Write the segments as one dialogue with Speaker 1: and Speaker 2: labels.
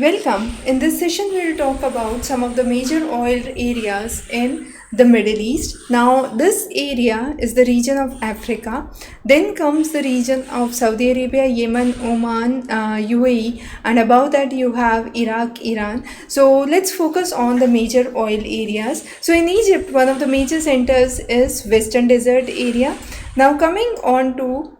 Speaker 1: Welcome. In this session, we will talk about some of the major oil areas in the Middle East. Now, this area is the region of Africa. Then comes the region of Saudi Arabia, Yemen, Oman, UAE, and above that, you have Iraq, Iran. So, let's focus on the major oil areas. So, in Egypt, one of the major centers is Western Desert area. Now, coming on to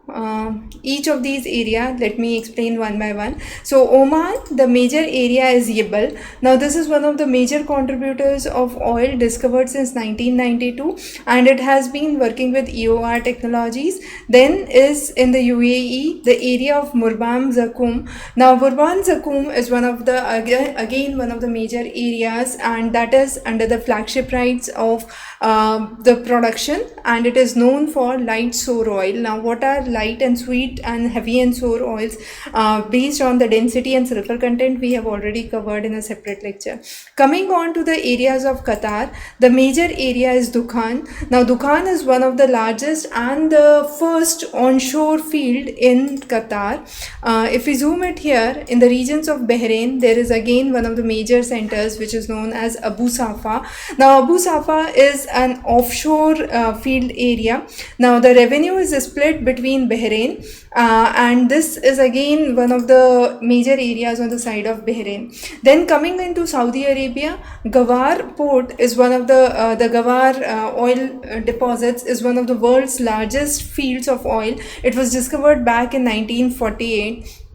Speaker 1: each of these area, let me explain one by one. So Oman, the major area is Yibal. Now this is one of the major contributors of oil discovered since 1992, and it has been working with EOR technologies. Then is in the UAE, the area of Murban Zakum. Now Murban Zakum is one of the again one of the major areas, and that is under the flagship rights of the production, and it is known for light sour oil. Now what are light and sweet and heavy and sour oils? Based on the density and sulfur content, we have already covered in a separate lecture. Coming on to the areas of Qatar, the major area is Dukhan. Now Dukhan is one of the largest and the first onshore field in Qatar. If we zoom it here, in the regions of Bahrain, there is again one of the major centers which is known as Abu Safa. Now Abu Safa is an offshore field area. Now the revenue is split between Bahrain, and this is again one of the major areas on the side of Bahrain. Then coming into Saudi Arabia, Ghawar port is one of the Ghawar oil deposits is one of the world's largest fields of oil. It was discovered back in 1948.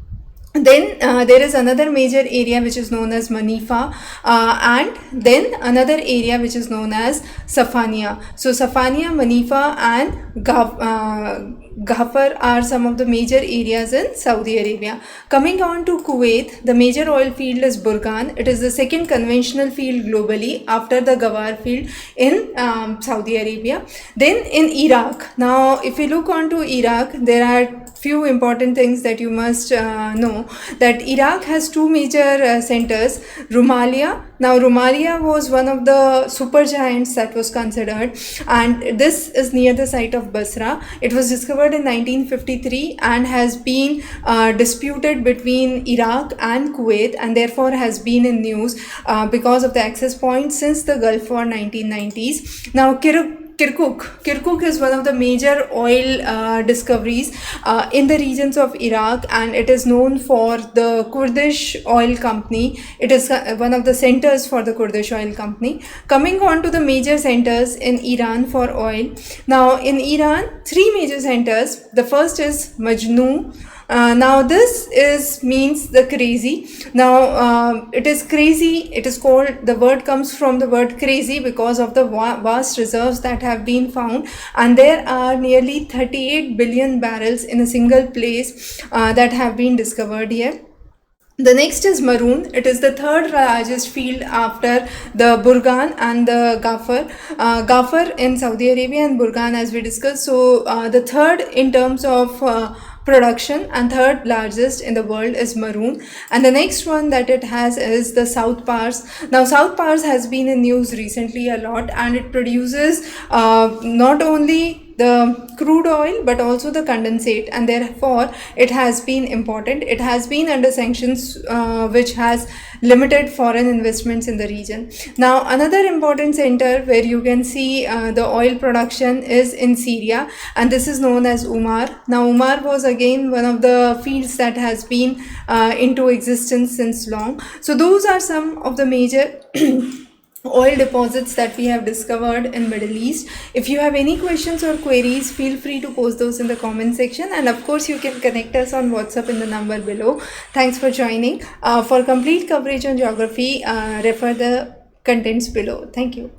Speaker 1: Then there is another major area which is known as Manifa, and then another area which is known as Safania. So Safania, Manifa, and Ghafar are some of the major areas in Saudi Arabia. Coming on to Kuwait, the major oil field is Burgan. It is the second conventional field globally after the Ghawar field in Saudi Arabia. Then in Iraq, now if we look on to Iraq, there are few important things that you must know, that Iraq has two major centers. Rumalia. Now Rumalia was one of the supergiants that was considered, and this is near the site of Basra. It was discovered in 1953 and has been disputed between Iraq and Kuwait, and therefore has been in news because of the access points since the Gulf War 1990s. Now Kirkuk is one of the major oil discoveries in the regions of Iraq, and it is known for the Kurdish oil company. It is one of the centers for the Kurdish oil company. Coming on to the major centers in Iran for oil. Now in Iran, three major centers. The first is Majnu. Now this means the crazy. Now it is crazy. It is called, the word comes from the word crazy because of the vast reserves that have been found, and there are nearly 38 billion barrels in a single place that have been discovered here. The next is Maroon. It is the third largest field after the Burgan and the Ghafar. Ghafar in Saudi Arabia and Burgan as we discussed. So the third in terms of production and third largest in the world is Maroon. And the next one that it has is the South Pars. Now South Pars has been in news recently a lot, and it produces not only the crude oil but also the condensate, and therefore it has been important. It has been under sanctions which has limited foreign investments in the region. Now another important center where you can see the oil production is in Syria, and this is known as Umar. Now Umar was again one of the fields that has been into existence since long. So those are some of the major oil deposits that we have discovered in Middle East. If you have any questions or queries, feel free to post those in the comment section, and of course you can connect us on WhatsApp in the number below. Thanks for joining. For complete coverage on geography, refer the contents below. Thank you.